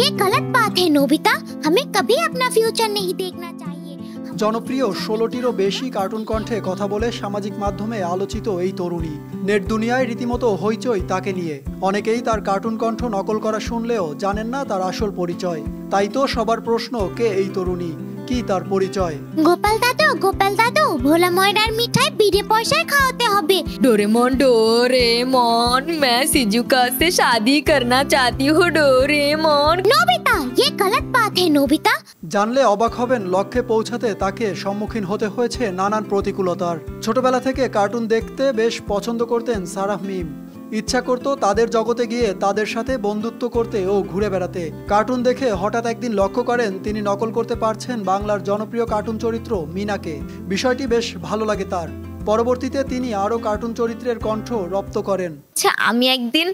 ये गलत बात है नोबिता, हमें कभी अपना फ्यूचर नहीं देखना चाहिए। জনপ্রিয় ১৬টিরও বেশি কার্টুন কণ্ঠে কথা বলে সামাজিক মাধ্যমে আলোচিত এই তরুণী। নেট দুনিয়ায় রীতিমতো হইচই তাকে নিয়ে। অনেকেই তার কার্টুন কণ্ঠ নকল করা শুনলেও জানেন না তার আসল পরিচয়। তাই তো সবার প্রশ্ন, কে এই তরুণী, কি তার পরিচয়? গোপাল দাদু, ভোলা ময়রার মিঠাই বিনা পয়সায় খাওয়াতে হবে। डोरेमोन मैं शिजुका से शादी करना चाहती हूँ डोरेमोन। नोबिता ये गलत बात है नोबिता। জানলে অবাক হবেন, লক্ষ্যে পৌঁছাতে তাকে সম্মুখীন হতে হয়েছে নানান প্রতিকূলতার। ছোটবেলা থেকে কার্টুন দেখতে বেশ পছন্দ করতেন সারাহ মিম। ইচ্ছা করত তাদের জগতে গিয়ে তাদের সাথে বন্ধুত্ব করতে ও ঘুরে বেড়াতে। কার্টুন দেখে হঠাৎ একদিন লক্ষ্য করেন তিনি নকল করতে পারছেন বাংলার জনপ্রিয় কার্টুন চরিত্র মিনাকে। বিষয়টি বেশ ভালো লাগে তার। পরবর্তীতে তিনি আরও কার্টুন চরিত্রের কণ্ঠ রপ্ত করেন। আচ্ছা, আমি একদিন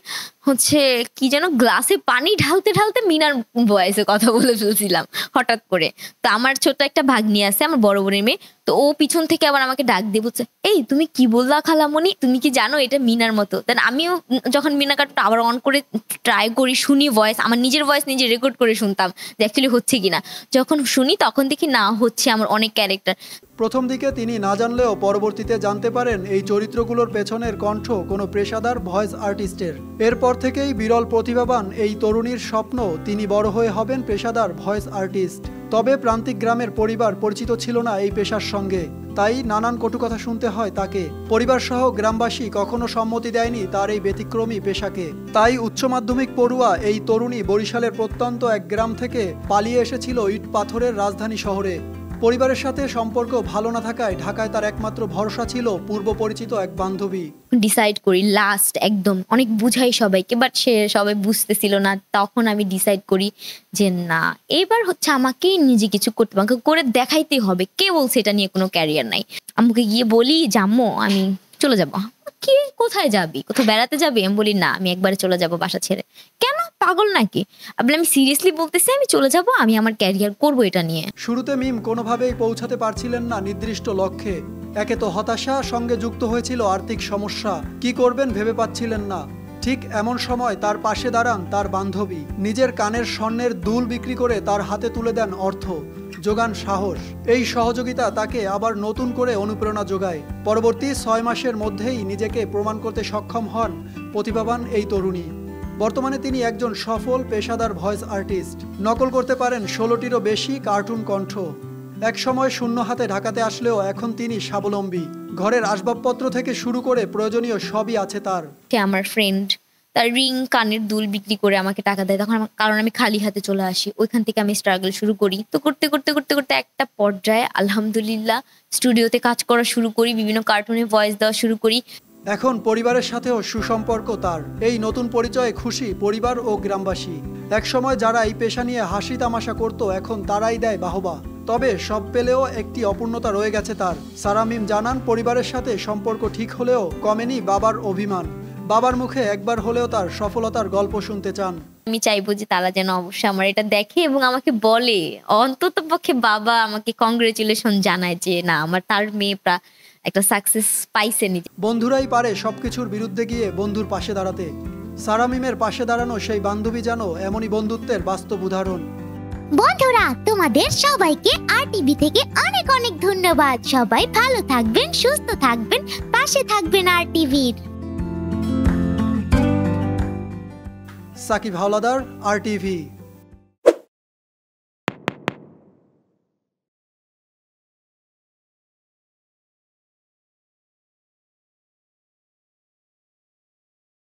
কি যেন গ্লাসে পানি ঢালতে ঢালতে মিনার ভয়েসে কথা বলে ফেলছিলাম হঠাৎ করে। তো আমার ছোট একটা ভাগ্নি আছে, আমার বড় বোনের মেয়ে, তো ও পিছন থেকে আবার আমাকে ডাক দিয়ে বলছে, এই তুমি কি বললা খালামণি, তুমি কি জানো এটা মিনার মতো? দেন আমিও যখন মিনা কার্টুনটা আবার অন করে ট্রাই করি, শুনি ভয়েস, আমার নিজের ভয়েস নিজে রেকর্ড করে শুনতাম যে অ্যাকচুয়ালি হচ্ছে কিনা। যখন শুনি তখন দেখি না, হচ্ছে আমার অনেক ক্যারেক্টার। প্রথম দিকে তিনি না জানলেও পরবর্তীতে জানতে পারেন এই চরিত্রগুলোর পেছনের কণ্ঠ কোনো পেশাদার ভয়েস আর্টিস্টের। এরপর থেকেই বিরল প্রতিভাবান এই তরুণীর স্বপ্ন তিনি বড় হয়ে হবেন পেশাদার ভয়েস আর্টিস্ট। তবে প্রান্তিক গ্রামের পরিবার পরিচিত ছিল না এই পেশার সঙ্গে, তাই নানান কটুকথা শুনতে হয় তাকে। পরিবার সহ গ্রামবাসী কখনো সম্মতি দেয়নি তার এই ব্যতিক্রমী পেশাকে। তাই উচ্চ মাধ্যমিক পড়ুয়া এই তরুণী বরিশালের প্রত্যন্ত এক গ্রাম থেকে পালিয়ে এসেছিল ইট পাথরের রাজধানী শহরে। পরিবারের সাথে সম্পর্ক ভালো না থাকায় ঢাকায় তার একমাত্র ভরসা ছিল পূর্ব পরিচিত এক বান্ধবী। ডিসাইড করি লাস্ট একদম, অনেক বুঝাই সবাইকে, বাট সে সবাই বুঝতেছিল না। তখন আমি ডিসাইড করি যে না, এবার আমাকেই নিজে কিছু করতে হবে, করে দেখাইতেই হবে। কে বলছে এটা নিয়ে কোনো ক্যারিয়ার নাই? আম্মুকে গিয়ে বলি জাম্মু আমি চলে যাবো। কি, কোথায় যাবি, কোথাও বেড়াতে যাবি? আমি বলি না, আমি একবারে চলে যাব বাসা ছেড়ে। কেন, পাগল নাকি? আমি সিরিয়াসলি বলতেছি, আমি চলে যাব, আমি আমার ক্যারিয়ার করবো এটা নিয়ে। শুরুতে মিম কোনোভাবেই পৌঁছাতে পারছিলেন না নির্দিষ্ট লক্ষ্যে। একে তো হতাশা, সঙ্গে যুক্ত হয়েছিল আর্থিক সমস্যা। কি করবেন ভেবে পাচ্ছিলেন না। ঠিক এমন সময় তার পাশে দাঁড়ান তার বান্ধবী। নিজের কানের স্বর্ণের দুল বিক্রি করে তার হাতে তুলে দেন অর্থ, যোগান সাহস। এই সহযোগিতা তাকে আবার নতুন করে অনুপ্রেরণা যোগায়। পরবর্তী 6 মাসের মধ্যেই নিজেকে প্রমাণ করতে সক্ষম হন প্রতিভাবান এই তরুণী। বর্তমানে তিনি একজন সফল পেশাদার ভয়েস আর্টিস্ট। নকল করতে পারেন 16টিরও বেশি কার্টুন কণ্ঠ। এক সময় শূন্য হাতে ঢাকাতে আসলেও এখন তিনি স্বাবলম্বী। ঘরের আসবাবপত্র থেকে শুরু করে প্রয়োজনীয় সবই আছে তার। আমার ফ্রেন্ড তার রিং, কানের দুল বিক্রি করে আমাকে টাকা দেয়, তখন কারণ আমি খালি হাতে চলে আসি। ওইখান থেকে আমি স্ট্রাগল শুরু করি। তো করতে করতে করতে করতে একটা পর্যায়ে আলহামদুলিল্লাহ স্টুডিওতে কাজ করা শুরু করি, বিভিন্ন কার্টুনে ভয়েস দেওয়া শুরু করি। এখন পরিবারের সাথেও সুসম্পর্ক তার। এই নতুন পরিচয়ে খুশি পরিবার ও গ্রামবাসী। একসময় যারা এই পেশা নিয়ে হাসি তামাশা করত, এখন তারাই দেয় বাহবা। তবে সব পেলেও একটি অপূর্ণতা রয়ে গেছে তার। সারাহ মিম জানান, পরিবারের সাথে সম্পর্ক ঠিক হলেও কমেনি বাবার অভিমান। বাবার মুখে একবার হলেও তার সফলতার গল্প শুনতে চান। আমি চাইবো যে তারা যেন অবশ্যই আমার এটা দেখে এবং আমাকে বলে, অন্তত পক্ষে বাবা আমাকে কংগ্রেচুলেশন জানায় যে না, আমার তার মেয়ে একটা সাকসেস পাইছে নিজে। বন্ধুরাই পারে সবকিছুর বিরুদ্ধে গিয়ে বন্ধুর পাশে দাঁড়াতে। সারাহ মিমের পাশে দাঁড়ানো সেই বান্ধবী যেন এমনই বন্ধুত্বের বাস্তব উদাহরণ। বন্ধুরা, তোমাদের সবাইকে RTV থেকে অনেক অনেক ধন্যবাদ। সবাই ভালো থাকবেন, সুস্থ থাকবেন, পাশে থাকবেন RTVর। সাকিব হাওলাদার, RTV।